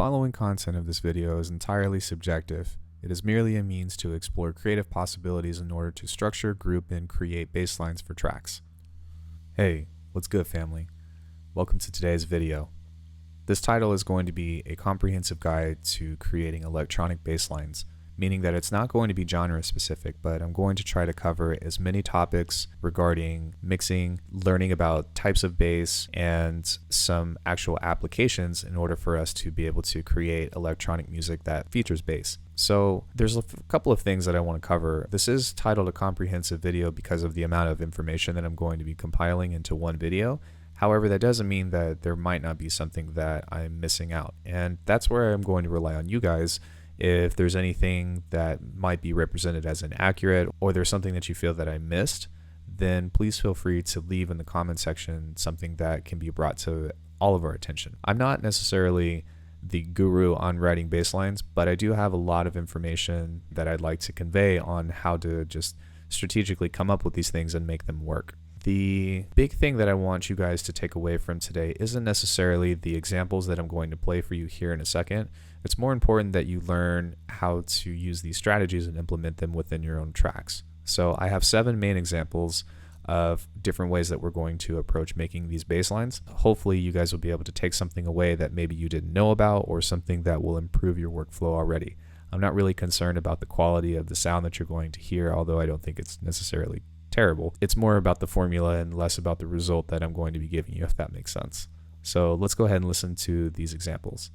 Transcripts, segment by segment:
following content of this video is entirely subjective. It is merely a means to explore creative possibilities in order to structure, group, and create basslines for tracks. Hey, what's good, family? Welcome to today's video. This title is going to be a comprehensive guide to creating electronic basslines, meaning that it's not going to be genre specific, but I'm going to try to cover as many topics regarding mixing, learning about types of bass, and some actual applications in order for us to be able to create electronic music that features bass. So there's a couple of things that I want to cover. This is titled a comprehensive video because of the amount of information that I'm going to be compiling into one video. However, that doesn't mean that there might not be something that I'm missing out. And that's where I'm going to rely on you guys. If there's anything that might be represented as inaccurate, or there's something that you feel that I missed, then please feel free to leave in the comment section something that can be brought to all of our attention. I'm not necessarily the guru on writing basslines, but I do have a lot of information that I'd like to convey on how to just strategically come up with these things and make them work. The big thing that I want you guys to take away from today isn't necessarily the examples that I'm going to play for you here in a second. It's more important that you learn how to use these strategies and implement them within your own tracks. So I have 7 main examples of different ways that we're going to approach making these basslines. Hopefully you guys will be able to take something away that maybe you didn't know about, or something that will improve your workflow already. I'm not really concerned about the quality of the sound that you're going to hear, although I don't think it's necessarily terrible. It's more about the formula and less about the result that I'm going to be giving you, if that makes sense. So let's go ahead and listen to these examples.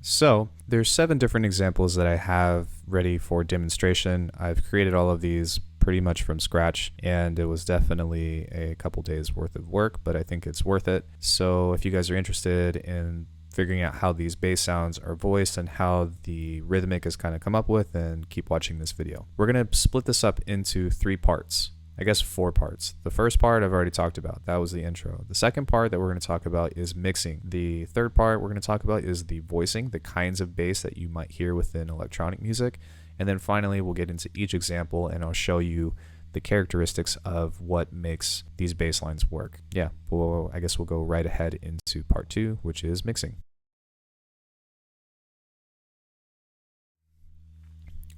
So there's 7 different examples that I have ready for demonstration. I've created all of these pretty much from scratch, and it was definitely a couple days worth of work, but I think it's worth it. So if you guys are interested in figuring out how these bass sounds are voiced and how the rhythmic is kind of come up with, then keep watching this video. We're going to split this up into 3 parts. I guess 4 parts. The first part I've already talked about. That was the intro. The second part that we're going to talk about is mixing. The third part we're going to talk about is the voicing, the kinds of bass that you might hear within electronic music. And then finally we'll get into each example and I'll show you the characteristics of what makes these bass lines work. Yeah, well, I guess we'll go right ahead into part 2, which is mixing.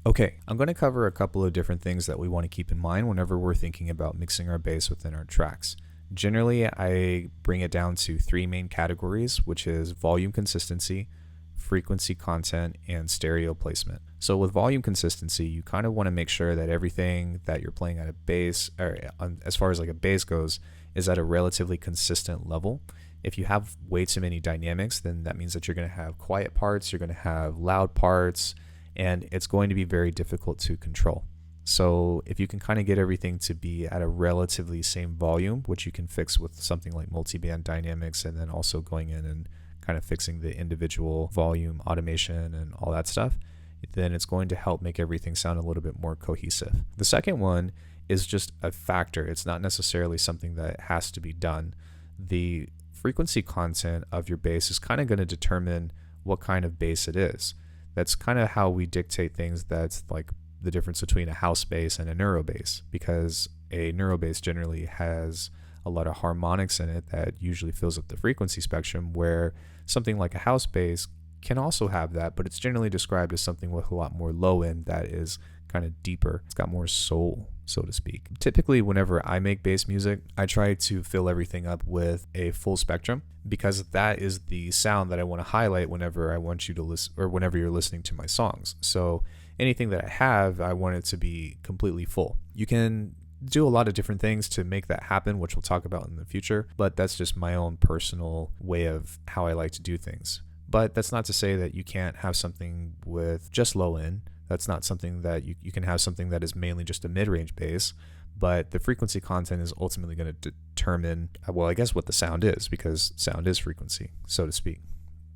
Okay, I'm going to cover a couple of different things that we want to keep in mind whenever we're thinking about mixing our bass within our tracks. Generally, I bring it down to 3 main categories, which is volume consistency, frequency content, and stereo placement. So with volume consistency, you kind of want to make sure that everything that you're playing at a bass, or as far as like a bass goes, is at a relatively consistent level. If you have way too many dynamics, then that means that you're going to have quiet parts, you're going to have loud parts, and it's going to be very difficult to control. So if you can kind of get everything to be at a relatively same volume, which you can fix with something like multi-band dynamics, and then also going in and kind of fixing the individual volume automation and all that stuff, then it's going to help make everything sound a little bit more cohesive. The second one is just a factor. It's not necessarily something that has to be done. The frequency content of your bass is kind of going to determine what kind of bass it is. That's kind of how we dictate things. That's like the difference between a house bass and a neuro bass, because a neuro bass generally has a lot of harmonics in it that usually fills up the frequency spectrum, where something like a house bass can also have that, but it's generally described as something with a lot more low end that is kind of deeper. It's got more soul, so to speak. Typically, whenever I make bass music, I try to fill everything up with a full spectrum, because that is the sound that I want to highlight whenever I want you to listen, or whenever you're listening to my songs. So anything that I have, I want it to be completely full. You can do a lot of different things to make that happen, which we'll talk about in the future, but that's just my own personal way of how I like to do things. But that's not to say that you can't have something with just low end. That's not something that you can have something that is mainly just a mid-range bass, but the frequency content is ultimately going to determine, well, I guess what the sound is, because sound is frequency, so to speak.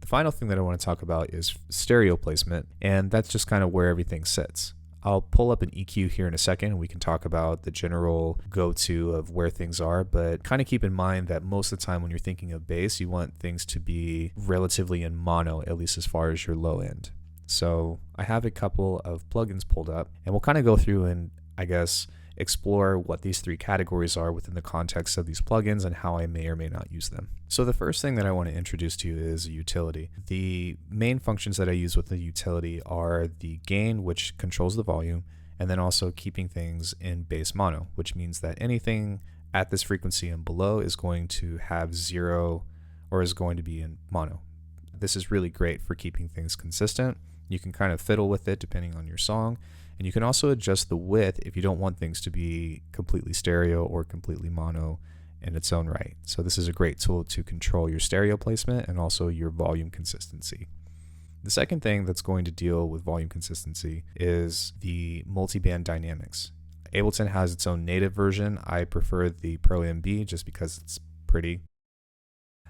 The final thing that I want to talk about is stereo placement, and that's just kind of where everything sits. I'll pull up an EQ here in a second, and we can talk about the general go-to of where things are, but kind of keep in mind that most of the time when you're thinking of bass, you want things to be relatively in mono, at least as far as your low end. So I have a couple of plugins pulled up, and we'll kind of go through and, I guess, explore what these three categories are within the context of these plugins and how I may or may not use them. So the first thing that I want to introduce to you is a utility. The main functions that I use with the utility are the gain, which controls the volume, and then also keeping things in bass mono, which means that anything at this frequency and below is going to have zero, or is going to be in mono. This is really great for keeping things consistent. You can kind of fiddle with it depending on your song. And you can also adjust the width if you don't want things to be completely stereo or completely mono in its own right. So this is a great tool to control your stereo placement and also your volume consistency. The second thing that's going to deal with volume consistency is the multiband dynamics. Ableton has its own native version. I prefer the Pro MB just because it's pretty.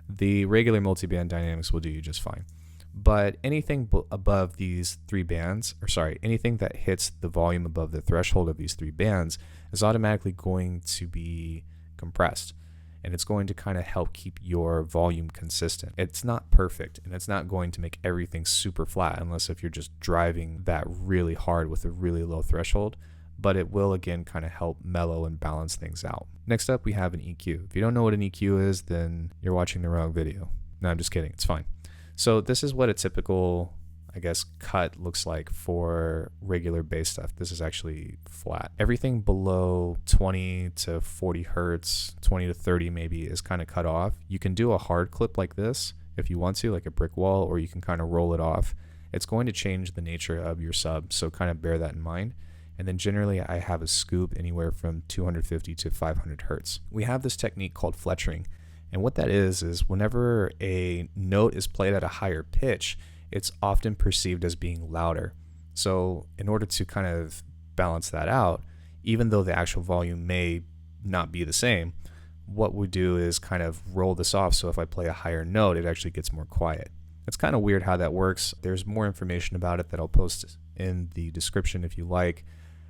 The regular multiband dynamics will do you just fine. But anything above these three bands, anything that hits the volume above the threshold of these three bands is automatically going to be compressed. And it's going to kind of help keep your volume consistent. It's not perfect, and it's not going to make everything super flat unless if you're just driving that really hard with a really low threshold. But it will, again, kind of help mellow and balance things out. Next up, we have an EQ. If you don't know what an EQ is, then you're watching the wrong video. No, I'm just kidding. It's fine. So this is what a typical, I guess, cut looks like for regular bass stuff. This is actually flat. Everything below 20 to 40 hertz, 20 to 30 maybe, is kind of cut off. You can do a hard clip like this if you want to, like a brick wall, or you can kind of roll it off. It's going to change the nature of your sub, so kind of bear that in mind. And then generally I have a scoop anywhere from 250 to 500 hertz. We have this technique called fletchering. And what that is whenever a note is played at a higher pitch, it's often perceived as being louder. So in order to kind of balance that out, even though the actual volume may not be the same, what we do is kind of roll this off. So if I play a higher note, it actually gets more quiet. It's kind of weird how that works. There's more information about it that I'll post in the description if you like.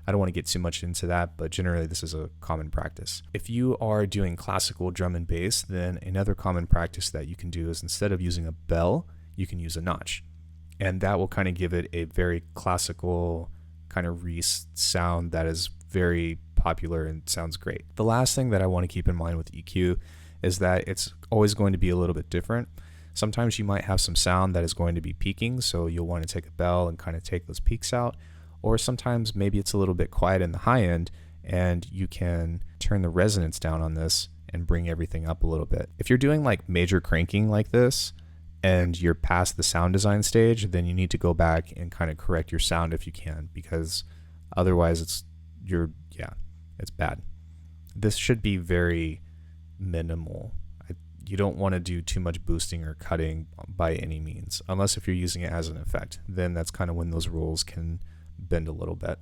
I don't want to get too much into that, but generally this is a common practice. If you are doing classical drum and bass, then another common practice that you can do is instead of using a bell, you can use a notch. And that will kind of give it a very classical kind of Reese sound that is very popular and sounds great. The last thing that I want to keep in mind with EQ is that it's always going to be a little bit different. Sometimes you might have some sound that is going to be peaking, so you'll want to take a bell and kind of take those peaks out. Or sometimes maybe it's a little bit quiet in the high end, and you can turn the resonance down on this and bring everything up a little bit. If you're doing like major cranking like this and you're past the sound design stage, then you need to go back and kind of correct your sound if you can, because otherwise it's bad. This should be very minimal. You don't want to do too much boosting or cutting by any means, unless if you're using it as an effect. Then that's kind of when those rules can bend a little bit.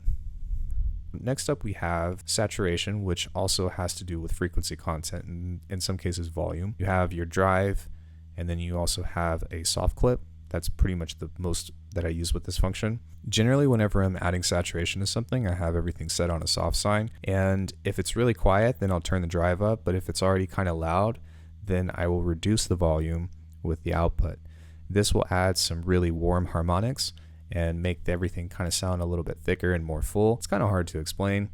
Next up we have saturation, which also has to do with frequency content and in some cases volume. You have your drive, and then you also have a soft clip. That's pretty much the most that I use with this function. Generally, whenever I'm adding saturation to something, I have everything set on a soft sign, and if it's really quiet, then I'll turn the drive up, but if it's already kind of loud, then I will reduce the volume with the output. This will add some really warm harmonics and make everything kind of sound a little bit thicker and more full. It's kind of hard to explain,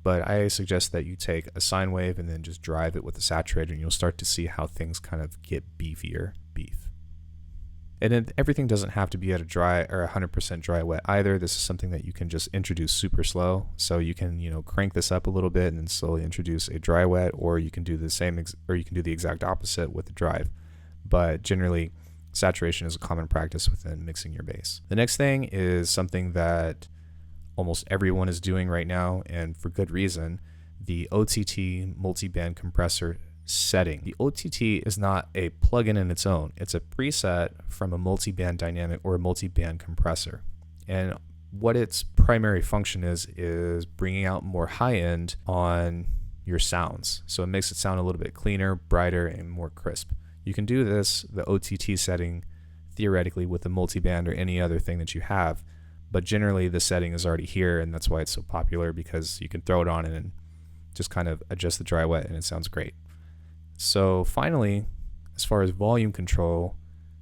But I suggest that you take a sine wave and then just drive it with the saturator, and you'll start to see how things kind of get beefier. And then everything doesn't have to be at a dry or 100% dry wet either. This is something that you can just introduce super slow. So you can, crank this up a little bit and then slowly introduce a dry wet, or you can do the same, or you can do the exact opposite with the drive. But generally, saturation is a common practice within mixing your bass. The next thing is something that almost everyone is doing right now, and for good reason, the OTT multi-band compressor setting. The OTT is not a plugin in its own. It's a preset from a multi-band dynamic or a multi-band compressor. And what its primary function is bringing out more high end on your sounds. So it makes it sound a little bit cleaner, brighter, and more crisp. You can do this, the OTT setting, theoretically with the multi-band or any other thing that you have, but generally the setting is already here, and that's why it's so popular, because you can throw it on and just kind of adjust the dry wet and it sounds great. So finally, as far as volume control,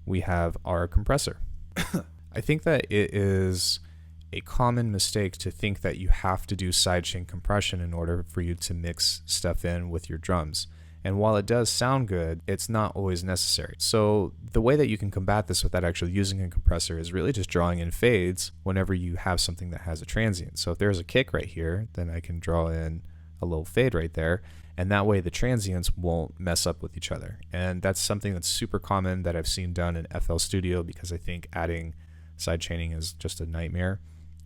we have our compressor. I think that it is a common mistake to think that you have to do sidechain compression in order for you to mix stuff in with your drums. And while it does sound good, it's not always necessary. So the way that you can combat this without actually using a compressor is really just drawing in fades whenever you have something that has a transient. So if there's a kick right here, then I can draw in a little fade right there. And that way the transients won't mess up with each other. And that's something that's super common that I've seen done in FL Studio, because I think adding sidechaining is just a nightmare.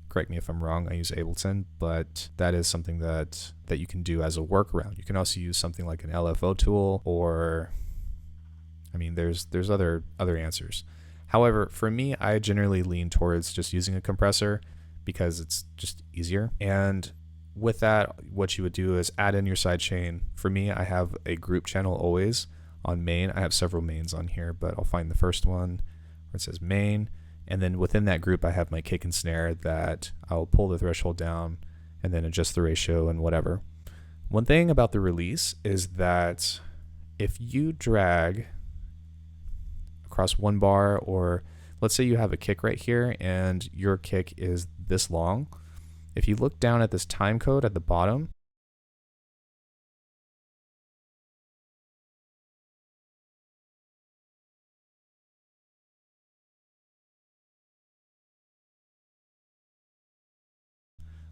Correct me if I'm wrong, I use Ableton, but that is something that you can do as a workaround. You can also use something like an LFO tool, or there's other answers. However, for me, I generally lean towards just using a compressor because it's just easier. And with that, what you would do is add in your sidechain. For me, I have a group channel always on main. I have several mains on here, but I'll find the first one where it says main. And then within that group, I have my kick and snare that I'll pull the threshold down and then adjust the ratio and whatever. One thing about the release is that if you drag across one bar, or let's say you have a kick right here and your kick is this long, if you look down at this time code at the bottom,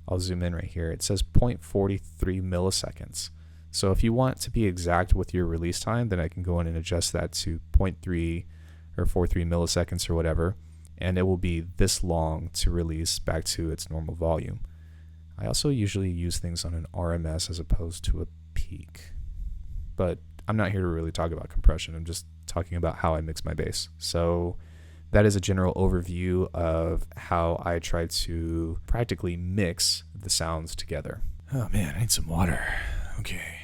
I'll zoom in right here. It says 0.43 milliseconds. So if you want to be exact with your release time, then I can go in and adjust that to 0.3 or 43 milliseconds or whatever, and it will be this long to release back to its normal volume. I also usually use things on an RMS as opposed to a peak, but I'm not here to really talk about compression. I'm just talking about how I mix my bass. So that is a general overview of how I try to practically mix the sounds together. Oh man, I need some water. Okay.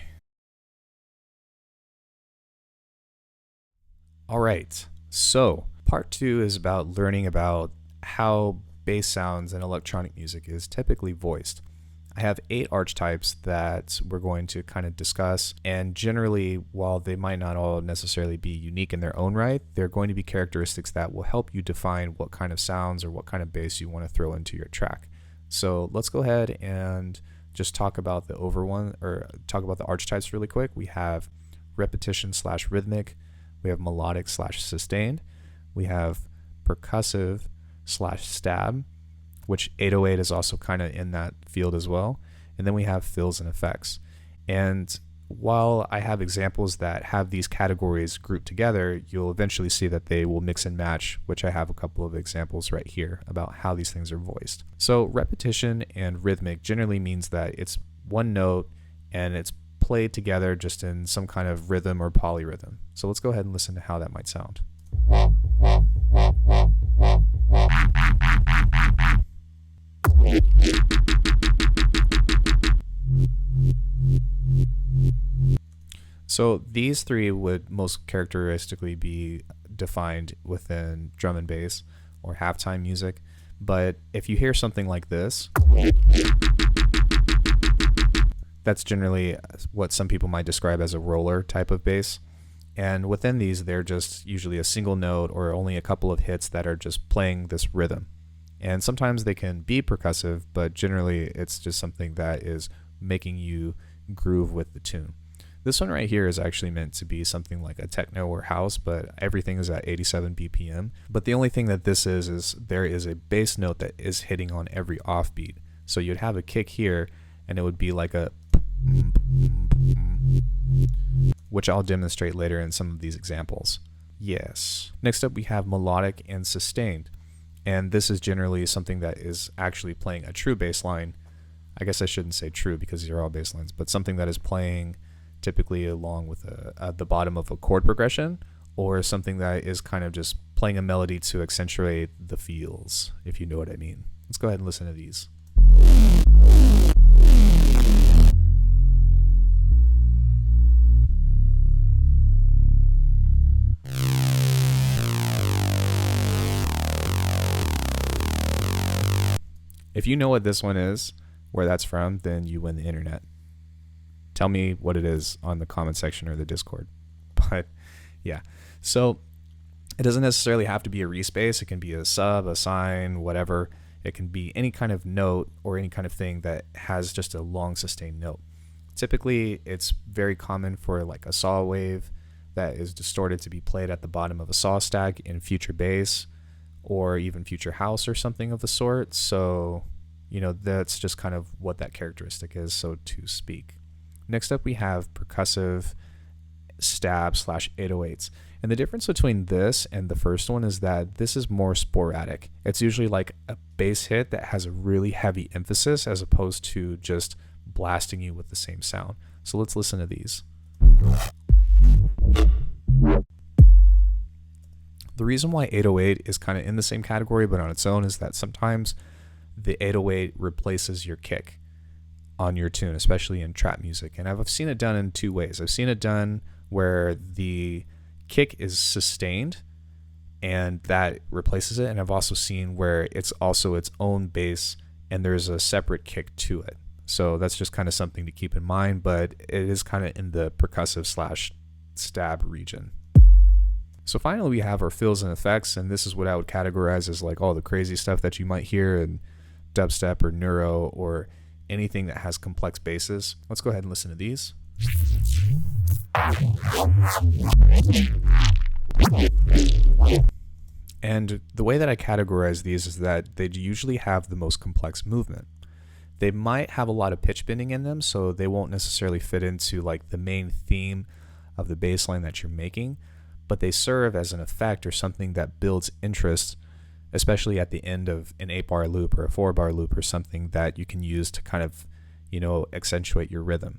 All right, so part 2 is about learning about how bass sounds in electronic music is typically voiced. I have 8 archetypes that we're going to kind of discuss, and generally, while they might not all necessarily be unique in their own right, they're going to be characteristics that will help you define what kind of sounds or what kind of bass you want to throw into your track. So let's go ahead and just talk about talk about the archetypes really quick. We have repetition / rhythmic, we have melodic / sustained, we have percussive / stab, which 808 is also kind of in that field as well. And then we have fills and effects. And while I have examples that have these categories grouped together, you'll eventually see that they will mix and match, which I have a couple of examples right here about how these things are voiced. So repetition and rhythmic generally means that it's one note and it's played together just in some kind of rhythm or polyrhythm. So let's go ahead and listen to how that might sound. So these three would most characteristically be defined within drum and bass or halftime music. But if you hear something like this, that's generally what some people might describe as a roller type of bass. And within these, they're just usually a single note or only a couple of hits that are just playing this rhythm. And sometimes they can be percussive, but generally it's just something that is making you groove with the tune. This one right here is actually meant to be something like a techno or house, but everything is at 87 BPM. But the only thing that this is there is a bass note that is hitting on every offbeat. So you'd have a kick here, and it would be like a, which I'll demonstrate later in some of these examples. Yes. Next up we have melodic and sustained. And this is generally something that is actually playing a true bass line. I guess I shouldn't say true because these are all bass lines, but something that is playing typically along with the bottom of a chord progression, or something that is kind of just playing a melody to accentuate the feels, if you know what I mean. Let's go ahead and listen to these. If you know what this one is, where that's from, then you win the internet. Tell me what it is on the comment section or the Discord. But yeah, so it doesn't necessarily have to be a respace. It can be a sub, a sine, whatever. It can be any kind of note or any kind of thing that has just a long sustained note. Typically, it's very common for like a saw wave that is distorted to be played at the bottom of a saw stack in future bass or even future house or something of the sort. So, you know, that's just kind of what that characteristic is, so to speak. Next up we have percussive stab / 808s. And the difference between this and the first one is that this is more sporadic. It's usually like a bass hit that has a really heavy emphasis as opposed to just blasting you with the same sound. So let's listen to these. The reason why 808 is kind of in the same category but on its own is that sometimes the 808 replaces your kick on your tune, especially in trap music. And I've seen it done in two ways. I've seen it done where the kick is sustained and that replaces it. And I've also seen where it's also its own bass and there's a separate kick to it. So that's just kind of something to keep in mind, but it is kind of in the percussive / stab region. So finally we have our fills and effects, and this is what I would categorize as like all the crazy stuff that you might hear in dubstep or neuro or anything that has complex basses. Let's go ahead and listen to these. And the way that I categorize these is that they usually have the most complex movement. They might have a lot of pitch bending in them, so they won't necessarily fit into like the main theme of the bass line that you're making, but they serve as an effect or something that builds interest, especially at the end of an 8-bar loop or a 4-bar loop or something that you can use to kind of, you know, accentuate your rhythm.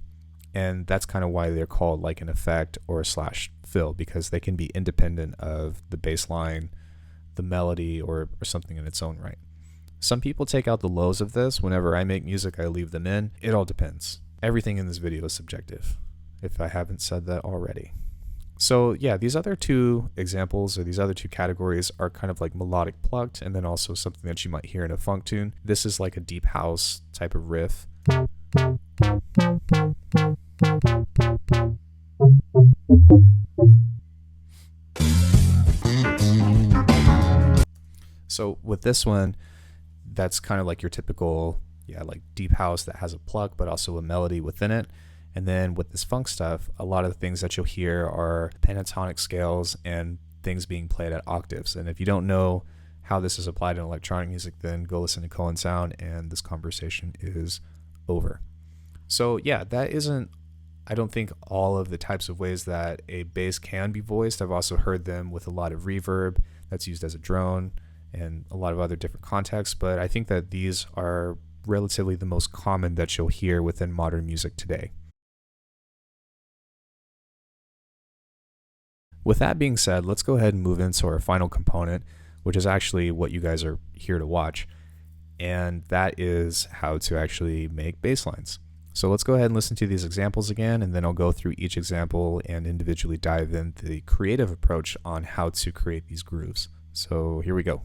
And that's kind of why they're called like an effect or / fill, because they can be independent of the bass line, the melody, or something in its own right. Some people take out the lows of this. Whenever I make music, I leave them in. It all depends. Everything in this video is subjective, if I haven't said that already. So yeah, these other two examples or these other two categories are kind of like melodic plucked, and then also something that you might hear in a funk tune. This is like a deep house type of riff. So with this one, that's kind of like your typical, like deep house that has a pluck but also a melody within it. And then with this funk stuff, a lot of the things that you'll hear are pentatonic scales and things being played at octaves. And if you don't know how this is applied in electronic music, then go listen to Cohen Sound and this conversation is over. So yeah, that isn't, I don't think, all of the types of ways that a bass can be voiced. I've also heard them with a lot of reverb that's used as a drone and a lot of other different contexts, but I think that these are relatively the most common that you'll hear within modern music today. With that being said, let's go ahead and move into our final component, which is actually what you guys are here to watch, and that is how to actually make bass lines. So let's go ahead and listen to these examples again, and then I'll go through each example and individually dive into the creative approach on how to create these grooves. So here we go.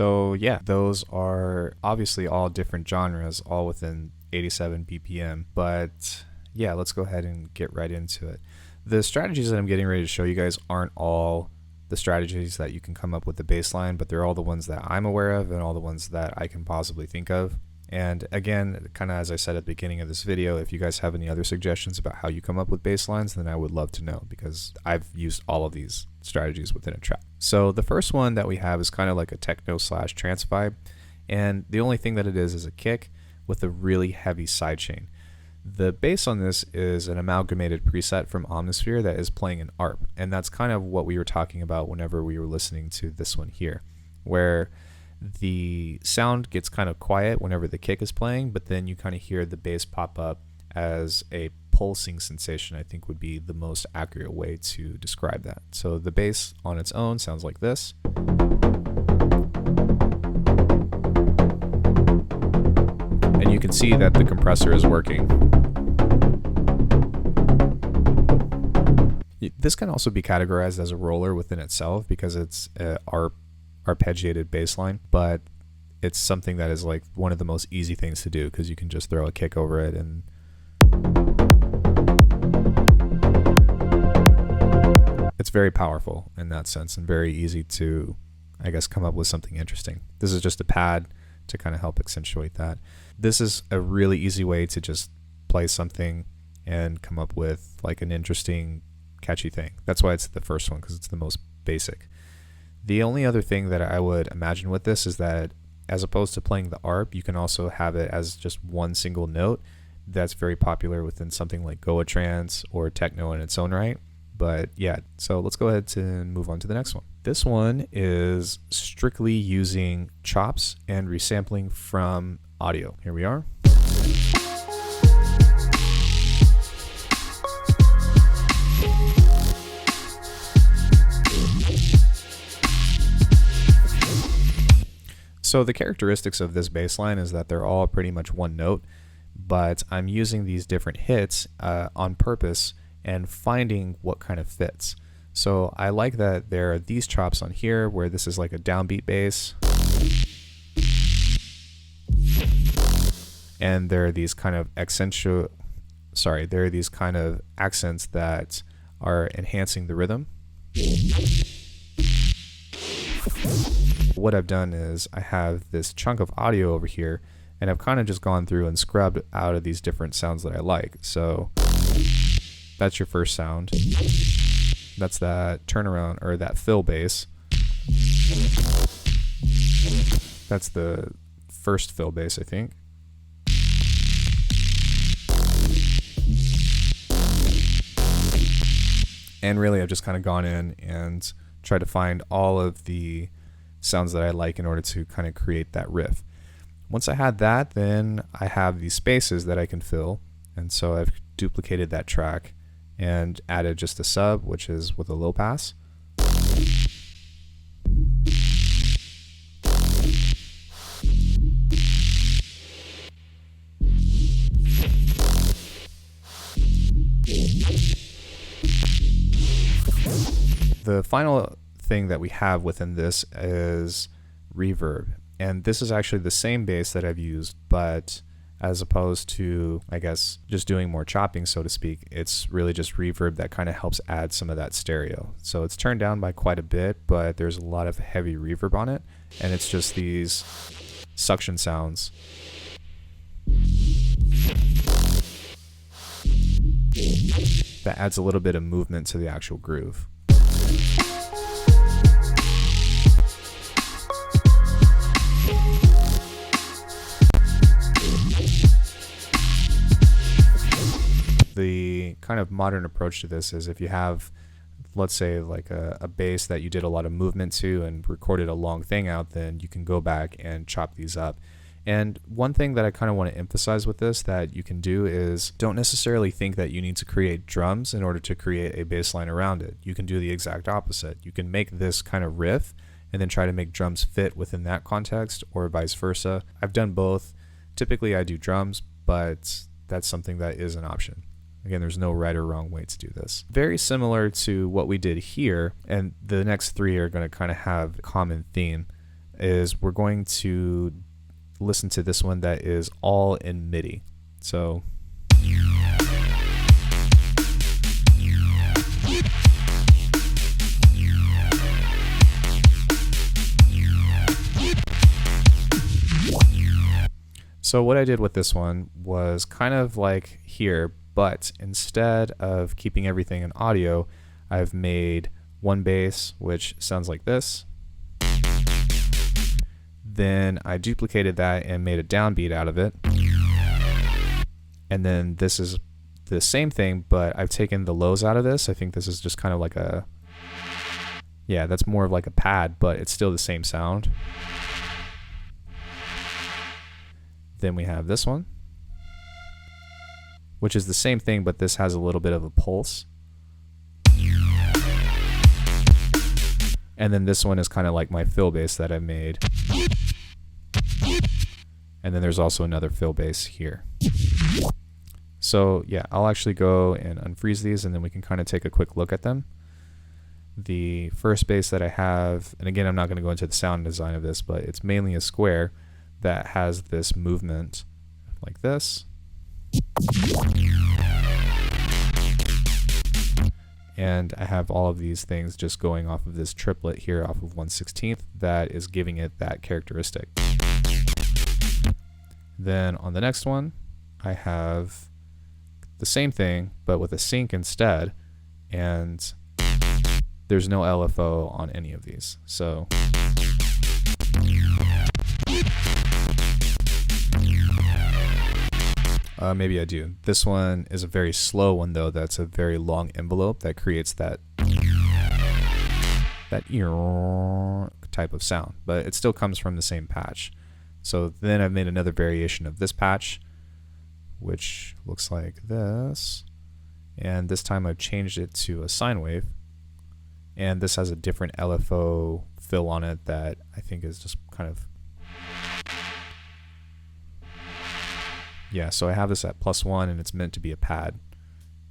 So yeah, those are obviously all different genres, all within 87 BPM, but yeah, let's go ahead and get right into it. The strategies that I'm getting ready to show you guys aren't all the strategies that you can come up with the baseline, but they're all the ones that I'm aware of and all the ones that I can possibly think of. And again, kind of as I said at the beginning of this video, if you guys have any other suggestions about how you come up with baselines, then I would love to know, because I've used all of these strategies within a track. So the first one that we have is kind of like a techno slash trance vibe. And the only thing that it is a kick with a really heavy sidechain. The bass on this is an amalgamated preset from Omnisphere that is playing an ARP. And that's kind of what we were talking about whenever we were listening to this one here, where the sound gets kind of quiet whenever the kick is playing, but then you kind of hear the bass pop up as a pulsing sensation, I think would be the most accurate way to describe that. So the bass on its own sounds like this. And you can see that the compressor is working. This can also be categorized as a roller within itself because it's arpeggiated bass line, but it's something that is like one of the most easy things to do because you can just throw a kick over it, and it's very powerful in that sense and very easy to, I guess, come up with something interesting. This is just a pad to kind of help accentuate that. This is a really easy way to just play something and come up with like an interesting, catchy thing. That's why it's the first one, because it's the most basic. The only other thing that I would imagine with this is that as opposed to playing the ARP, you can also have it as just one single note. That's very popular within something like Goa trance or techno in its own right. But yeah, so let's go ahead and move on to the next one. This one is strictly using chops and resampling from audio. Here we are. So the characteristics of this bass line is that they're all pretty much one note, but I'm using these different hits on purpose and finding what kind of fits. So I like that there are these chops on here where this is like a downbeat bass, and there are these kind of accents that are enhancing the rhythm. What I've done is I have this chunk of audio over here, and I've kind of just gone through and scrubbed out of these different sounds that I like. So that's your first sound. That's that turnaround or that fill bass. That's the first fill bass, I think. And really I've just kind of gone in and tried to find all of the sounds that I like in order to kind of create that riff. Once I had that, then I have these spaces that I can fill, and so I've duplicated that track and added just a sub, which is with a low pass. The final thing that we have within this is reverb, and this is actually the same bass that I've used, but as opposed to, I guess, just doing more chopping, so to speak, it's really just reverb that kind of helps add some of that stereo. So it's turned down by quite a bit, but there's a lot of heavy reverb on it, and it's just these suction sounds. That adds a little bit of movement to the actual groove. The kind of modern approach to this is if you have, let's say, like a bass that you did a lot of movement to and recorded a long thing out, then you can go back and chop these up. And one thing that I kind of want to emphasize with this that you can do is don't necessarily think that you need to create drums in order to create a bass line around it. You can do the exact opposite. You can make this kind of riff and then try to make drums fit within that context, or vice versa. I've done both. Typically I do drums, but that's something that is an option. Again, there's no right or wrong way to do this. Very similar to what we did here, and the next three are going to kind of have a common theme. is we're going to listen to this one that is all in MIDI. So what I did with this one was kind of like here, but instead of keeping everything in audio, I've made one bass, which sounds like this. Then I duplicated that and made a downbeat out of it. And then this is the same thing, but I've taken the lows out of this. I think this is just kind of like a, yeah, that's more of like a pad, but it's still the same sound. Then we have this one, which is the same thing, but this has a little bit of a pulse. And then this one is kind of like my fill bass that I made. And then there's also another fill bass here. So yeah, I'll actually go and unfreeze these and then we can kind of take a quick look at them. The first bass that I have, and again, I'm not going to go into the sound design of this, but it's mainly a square that has this movement like this. And I have all of these things just going off of this triplet here off of 1/16 that is giving it that characteristic. Then on the next one, I have the same thing, but with a sync instead, and there's no LFO on any of these. So maybe I do. This one is a very slow one though. That's a very long envelope that creates that type of sound, but it still comes from the same patch. So then I've made another variation of this patch, which looks like this. And this time I've changed it to a sine wave. And this has a different LFO fill on it that I think is just kind of, yeah, so I have this at +1 and it's meant to be a pad.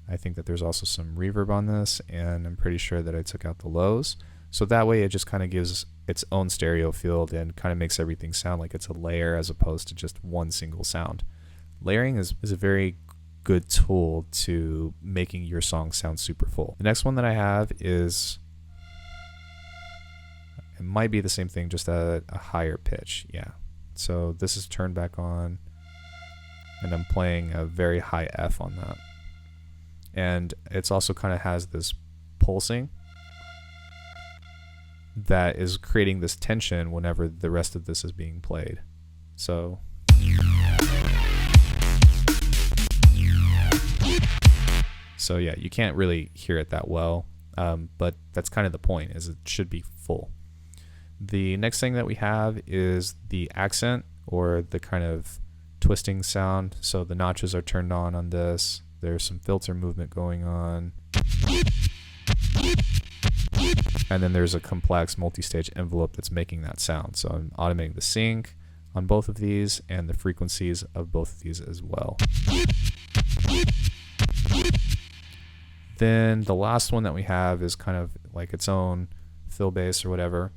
I think that there's also some reverb on this, and I'm pretty sure that I took out the lows. So that way it just kind of gives its own stereo field and kind of makes everything sound like it's a layer as opposed to just one single sound. Layering is a very good tool to making your song sound super full. The next one that I have is, it might be the same thing, just at a higher pitch. Yeah. So this is turned back on, and I'm playing a very high F on that. And it's also kind of has this pulsing that is creating this tension whenever the rest of this is being played. So yeah, you can't really hear it that well, but that's kind of the point, is it should be full. The next thing that we have is the accent, or the kind of twisting sound. So the notches are turned on this. There's some filter movement going on. And then there's a complex multi-stage envelope that's making that sound. So I'm automating the sync on both of these and the frequencies of both of these as well. Then the last one that we have is kind of like its own fill bass or whatever.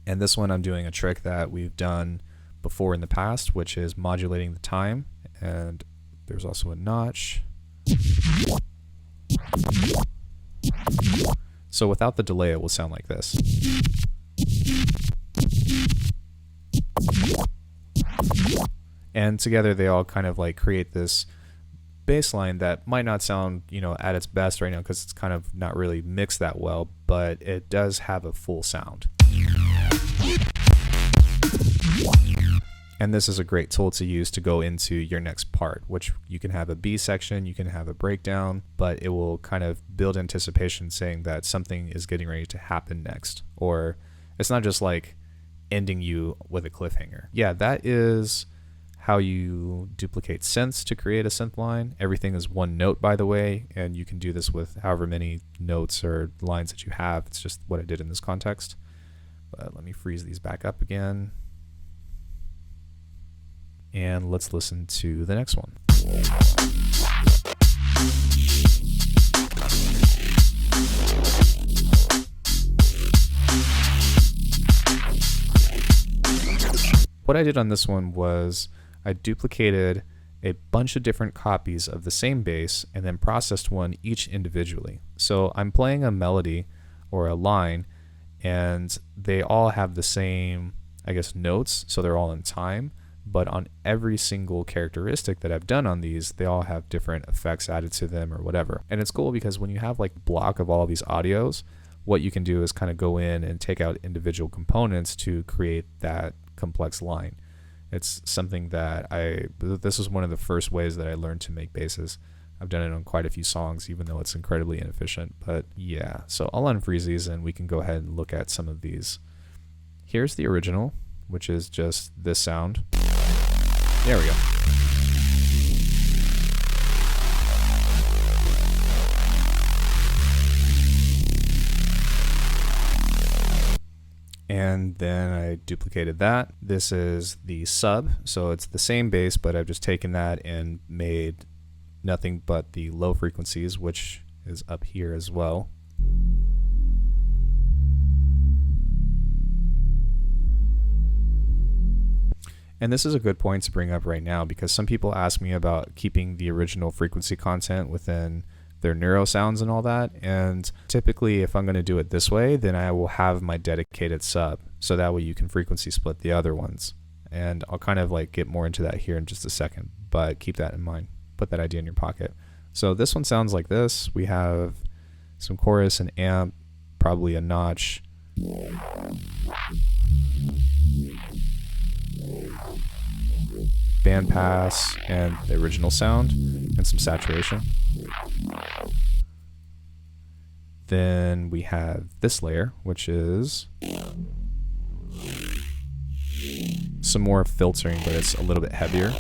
And this one I'm doing a trick that we've done before in the past, which is modulating the time. And there's also a notch. So without the delay, it will sound like this. And together they all kind of like create this bass line that might not sound, at its best right now because it's kind of not really mixed that well, but it does have a full sound. And this is a great tool to use to go into your next part, which you can have a B section, you can have a breakdown, but it will kind of build anticipation saying that something is getting ready to happen next. Or it's not just like ending you with a cliffhanger. Yeah, that is how you duplicate synths to create a synth line. Everything is one note, by the way, and you can do this with however many notes or lines that you have. It's just what I did in this context. But let me freeze these back up again. And let's listen to the next one. What I did on this one was I duplicated a bunch of different copies of the same bass and then processed one each individually. So I'm playing a melody or a line, and they all have the same, I guess, notes, so they're all in time, but on every single characteristic that I've done on these, they all have different effects added to them or whatever. And it's cool because when you have like a block of all of these audios, what you can do is kind of go in and take out individual components to create that complex line. It's something that this is one of the first ways that I learned to make basses. I've done it on quite a few songs, even though it's incredibly inefficient. But yeah, so I'll unfreeze these and we can go ahead and look at some of these. Here's the original, which is just this sound. There we go. And then I duplicated that. This is the sub, so it's the same bass, but I've just taken that and made nothing but the low frequencies, which is up here as well. And this is a good point to bring up right now, because some people ask me about keeping the original frequency content within their neuro sounds and all that. And typically, if I'm going to do it this way, then I will have my dedicated sub, so that way you can frequency split the other ones. And I'll kind of like get more into that here in just a second, but keep that in mind. Put that idea in your pocket. So this one sounds like this. We have some chorus and amp, probably a notch. Band pass and the original sound and some saturation. Then we have this layer, which is some more filtering, but it's a little bit heavier.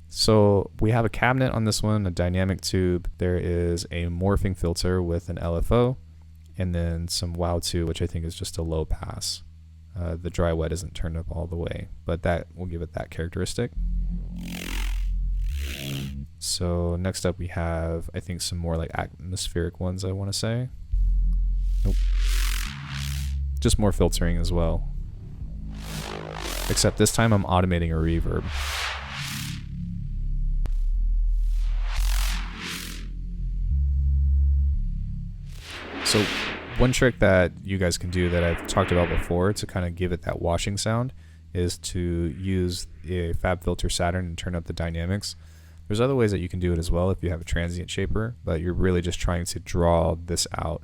So we have a cabinet on this one, a dynamic tube. There is a morphing filter with an LFO, and then some WOW2, which I think is just a low pass. The dry wet isn't turned up all the way, but that will give it that characteristic. So next up we have, I think, some more like atmospheric ones, I want to say. Nope. Just more filtering as well. Except this time I'm automating a reverb. So one trick that you guys can do that I've talked about before to kind of give it that washing sound is to use a FabFilter Saturn and turn up the dynamics. There's other ways that you can do it as well if you have a transient shaper, but you're really just trying to draw this out.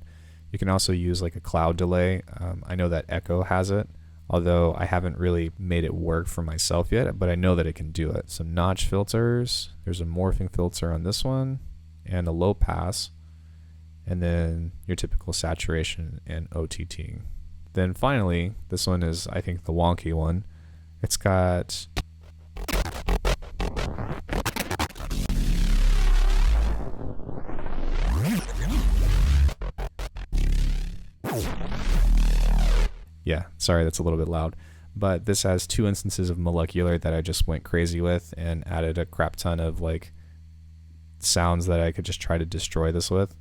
You can also use like a cloud delay. I know that Echo has it, although I haven't really made it work for myself yet, but I know that it can do it. Some notch filters. There's a morphing filter on this one and a low pass. And then your typical saturation and OTT. Then finally, this one is, I think, the wonky one. It's got yeah, sorry, that's a little bit loud. But this has two instances of molecular that I just went crazy with and added a crap ton of like sounds that I could just try to destroy this with.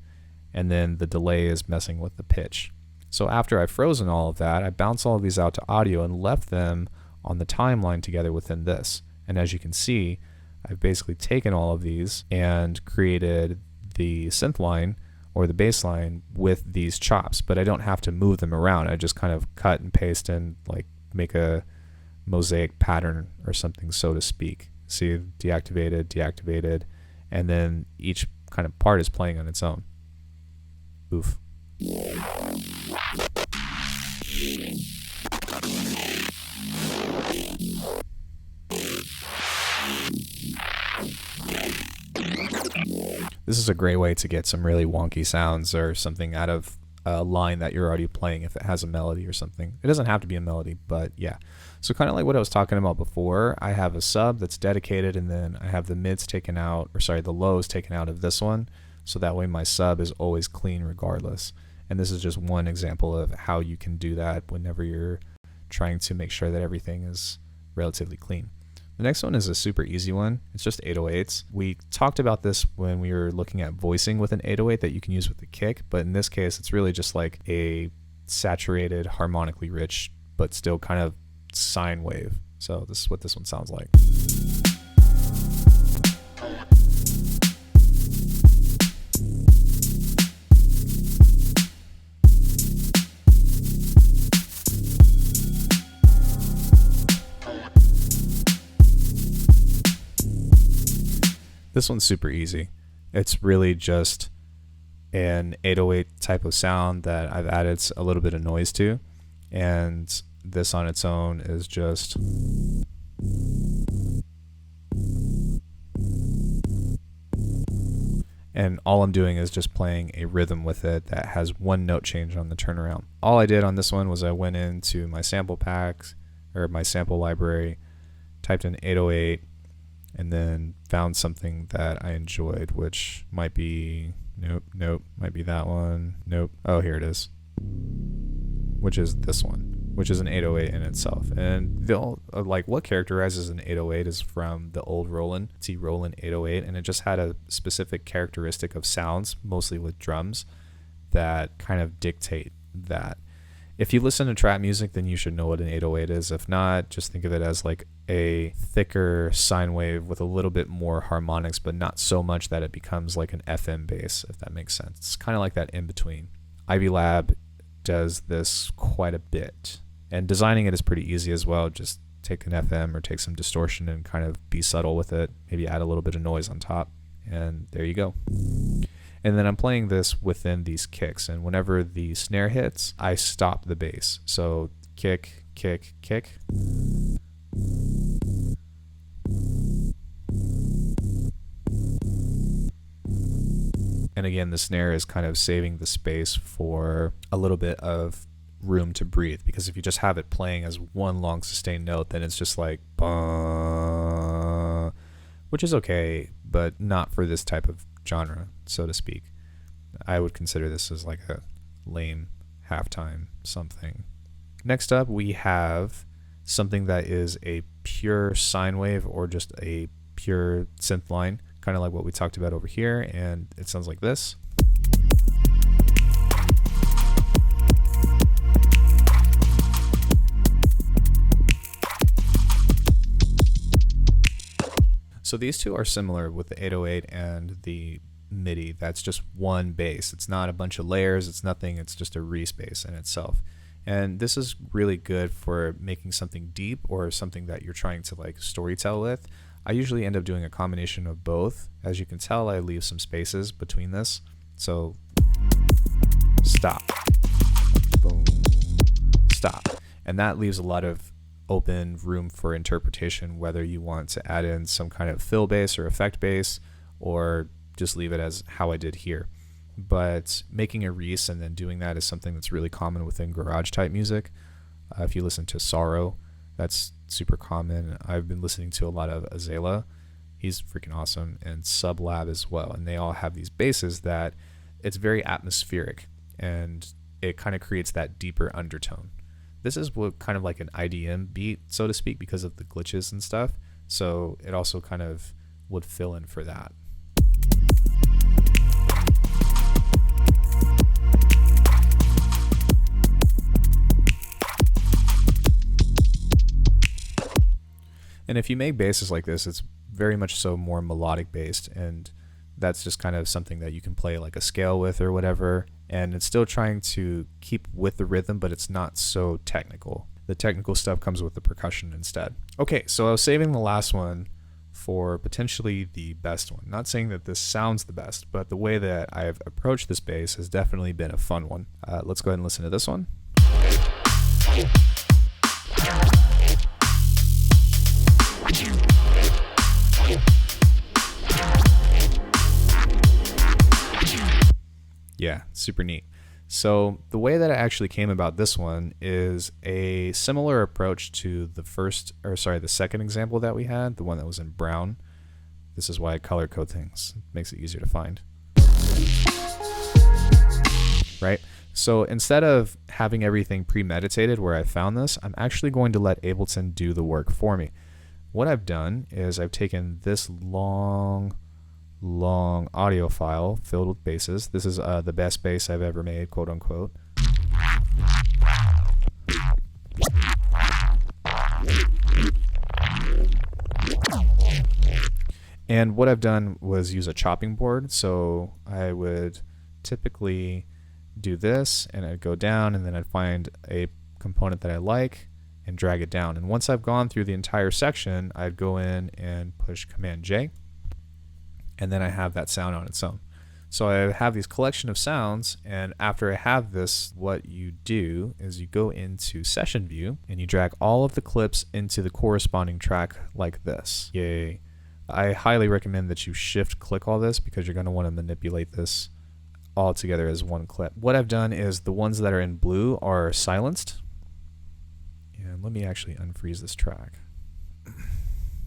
And then the delay is messing with the pitch. So after I've frozen all of that, I bounce all of these out to audio and left them on the timeline together within this. And as you can see, I've basically taken all of these and created the synth line or the bass line with these chops, but I don't have to move them around. I just kind of cut and paste and like make a mosaic pattern or something, so to speak. See, deactivated, deactivated, and then each kind of part is playing on its own. Oof. This is a great way to get some really wonky sounds or something out of a line that you're already playing if it has a melody or something. It doesn't have to be a melody, but yeah. So kind of like what I was talking about before, I have a sub that's dedicated, and then I have the mids taken out, or sorry, the lows taken out of this one. So that way my sub is always clean regardless. And this is just one example of how you can do that whenever you're trying to make sure that everything is relatively clean. The next one is a super easy one. It's just 808s. We talked about this when we were looking at voicing with an 808 that you can use with the kick, but in this case, it's really just like a saturated, harmonically rich, but still kind of sine wave. So this is what this one sounds like. This one's super easy. It's really just an 808 type of sound that I've added a little bit of noise to, and this on its own is just and all I'm doing is just playing a rhythm with it that has one note change on the turnaround. All I did on this one was I went into my sample packs or my sample library, typed in 808, and then found something that I enjoyed, which might be, nope, might be that one, nope, oh, here it is, which is this one, which is an 808 in itself. And like what characterizes an 808 is from the old Roland, T Roland 808, and it just had a specific characteristic of sounds, mostly with drums, that kind of dictate that. If you listen to trap music, then you should know what an 808 is. If not, just think of it as like a thicker sine wave with a little bit more harmonics, but not so much that it becomes like an FM bass, if that makes sense. It's kind of like that in between. Ivy Lab does this quite a bit, and designing it is pretty easy as well. Just take an FM or take some distortion and kind of be subtle with it. Maybe add a little bit of noise on top, and there you go. And then I'm playing this within these kicks, and whenever the snare hits, I stop the bass. So kick, kick, kick. And again, the snare is kind of saving the space for a little bit of room to breathe, because if you just have it playing as one long sustained note, then it's just like bah, which is okay, but not for this type of genre, so to speak. I would consider this as like a lame halftime something. Next up, we have something that is a pure sine wave or just a pure synth line, kind of like what we talked about over here, and it sounds like this. So these two are similar with the 808 and the MIDI. That's just one bass. It's not a bunch of layers. It's nothing. It's just a re-space in itself. And this is really good for making something deep or something that you're trying to like storytell with. I usually end up doing a combination of both. As you can tell, I leave some spaces between this. So stop, boom, stop. And that leaves a lot of open room for interpretation, whether you want to add in some kind of fill bass or effect bass, or just leave it as how I did here. But making a Reese and then doing that is something that's really common within garage type music. If you listen to Sorrow, that's super common. I've been listening to a lot of Azalea. He's freaking awesome, and Sublab as well. And they all have these basses that it's very atmospheric, and it kind of creates that deeper undertone. This is what kind of like an IDM beat, so to speak, because of the glitches and stuff. So it also kind of would fill in for that. And if you make basses like this, it's very much so more melodic based, and that's just kind of something that you can play like a scale with or whatever, and it's still trying to keep with the rhythm, but it's not so technical. The technical stuff comes with the percussion instead. Okay, so I was saving the last one for potentially the best one. Not saying that this sounds the best, but the way that I've approached this bass has definitely been a fun one. Let's go ahead and listen to this one. Yeah, super neat. So the way that I actually came about this one is a similar approach to the second example that we had, the one that was in brown. This is why I color code things. It makes it easier to find. Right? So instead of having everything premeditated where I found this, I'm actually going to let Ableton do the work for me. what I've done is I've taken this long audio file filled with basses. This is the best bass I've ever made, quote unquote. And what I've done was use a chopping board. So I would typically do this, and I'd go down, and then I'd find a component that I like and drag it down. And once I've gone through the entire section, I'd go in and push Command J, and then I have that sound on its own. So I have these collection of sounds, and after I have this, what you do is you go into Session View and you drag all of the clips into the corresponding track like this. Yay. I highly recommend that you shift click all this because you're going to want to manipulate this all together as one clip. What I've done is the ones that are in blue are silenced. And let me actually unfreeze this track.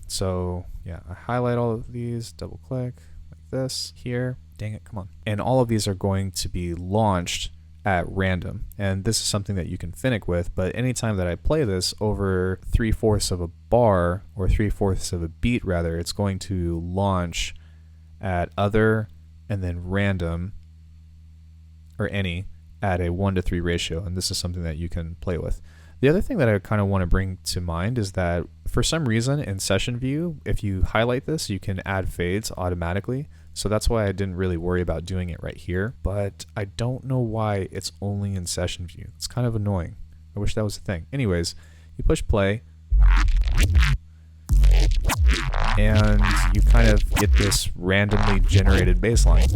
So yeah, I highlight all of these, double click like this here. Dang it, come on. And all of these are going to be launched at random. And this is something that you can finick with, but anytime that I play this over 3/4 of a bar, or 3/4 of a beat rather, it's going to launch at other and then random, or any, at a 1:3 ratio. And this is something that you can play with. The other thing that I kind of want to bring to mind is that for some reason in Session View, if you highlight this, you can add fades automatically. So that's why I didn't really worry about doing it right here, but I don't know why it's only in Session View. It's kind of annoying. I wish that was a thing. Anyways, you push play, and you kind of get this randomly generated bass line.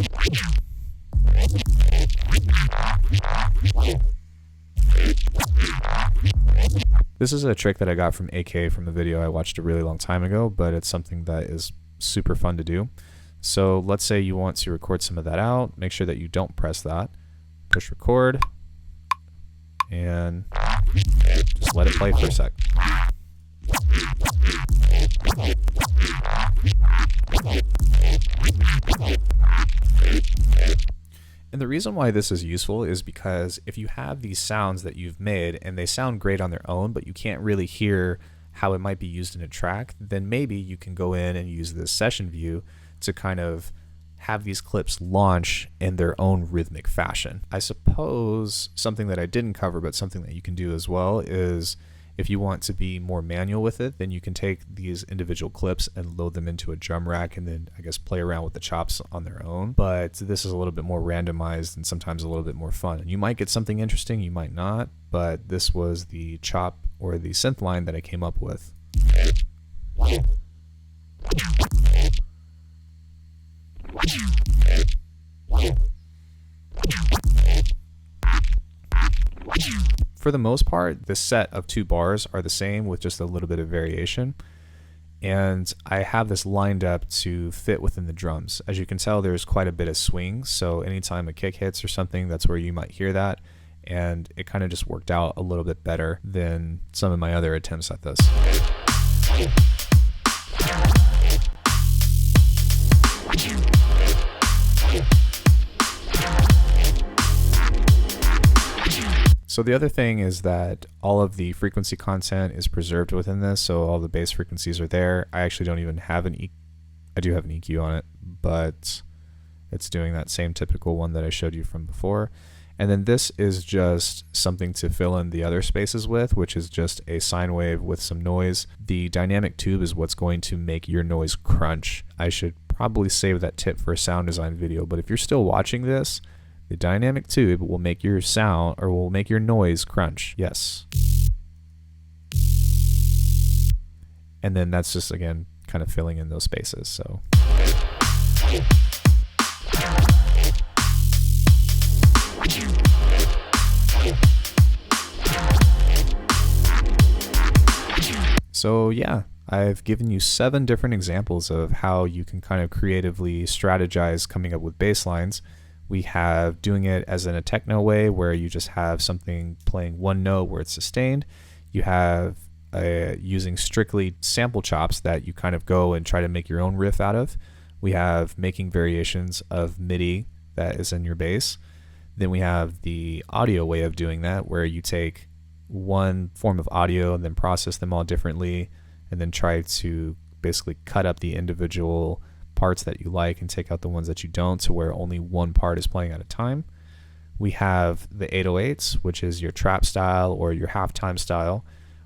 This is a trick that I got from AK from a video I watched a really long time ago, but it's something that is super fun to do. So let's say you want to record some of that out. Make sure that you don't press that. Push record, and just let it play for a sec. And the reason why this is useful is because if you have these sounds that you've made and they sound great on their own, but you can't really hear how it might be used in a track, then maybe you can go in and use this Session View to kind of have these clips launch in their own rhythmic fashion. I suppose something that I didn't cover, but something that you can do as well, is if you want to be more manual with it, then you can take these individual clips and load them into a drum rack and then I guess play around with the chops on their own. But this is a little bit more randomized and sometimes a little bit more fun. And you might get something interesting, you might not, but this was the chop or the synth line that I came up with. For the most part, the set of 2 bars are the same with just a little bit of variation. And I have this lined up to fit within the drums. As you can tell, there's quite a bit of swing. So anytime a kick hits or something, that's where you might hear that. And it kind of just worked out a little bit better than some of my other attempts at this. So the other thing is that all of the frequency content is preserved within this, so all the bass frequencies are there. I actually don't even have an I do have an EQ on it, but it's doing that same typical one that I showed you from before. And then this is just something to fill in the other spaces with, which is just a sine wave with some noise. The dynamic tube is what's going to make your noise crunch. I should probably save that tip for a sound design video, but if you're still watching this, the dynamic tube will make your sound, or will make your noise crunch. Yes. And then that's just, again, kind of filling in those spaces. So. So yeah, I've given you 7 different examples of how you can kind of creatively strategize coming up with bass lines. We have doing it as in a techno way where you just have something playing one note where it's sustained. You have using strictly sample chops that you kind of go and try to make your own riff out of. We have making variations of MIDI that is in your bass. Then we have the audio way of doing that where you take one form of audio and then process them all differently and then try to basically cut up the individual parts that you like and take out the ones that you don't, to where only one part is playing at a time. We have the 808s, which is your trap style or your halftime style.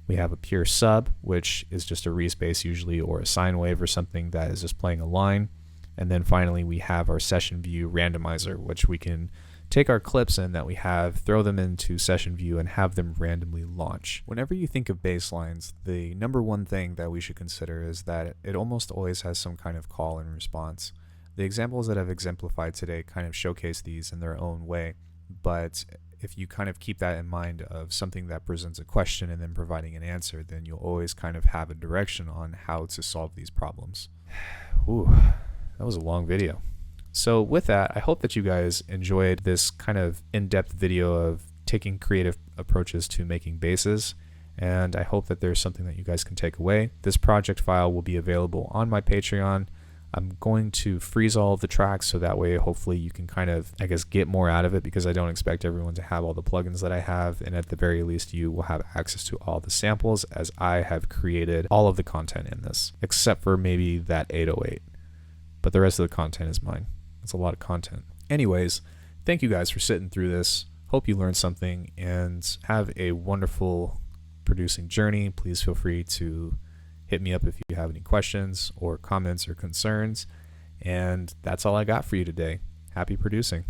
We have a pure sub, which is just a respace usually, or a sine wave or something that is just playing a line. And then finally we have our session view randomizer, which we can take our clips in that we have, throw them into session view, and have them randomly launch. Whenever you think of basslines, the number one thing that we should consider is that it almost always has some kind of call and response. The examples that I've exemplified today kind of showcase these in their own way, but if you kind of keep that in mind of something that presents a question and then providing an answer, then you'll always kind of have a direction on how to solve these problems. Ooh, that was a long video. So with that, I hope that you guys enjoyed this kind of in-depth video of taking creative approaches to making basses, and I hope that there's something that you guys can take away. This project file will be available on my Patreon. I'm going to freeze all of the tracks so that way hopefully you can kind of, I guess, get more out of it, because I don't expect everyone to have all the plugins that I have, and at the very least you will have access to all the samples, as I have created all of the content in this, except for maybe that 808. But the rest of the content is mine. It's a lot of content. Anyways, thank you guys for sitting through this. Hope you learned something, and have a wonderful producing journey. Please feel free to hit me up if you have any questions or comments or concerns. And that's all I got for you today. Happy producing.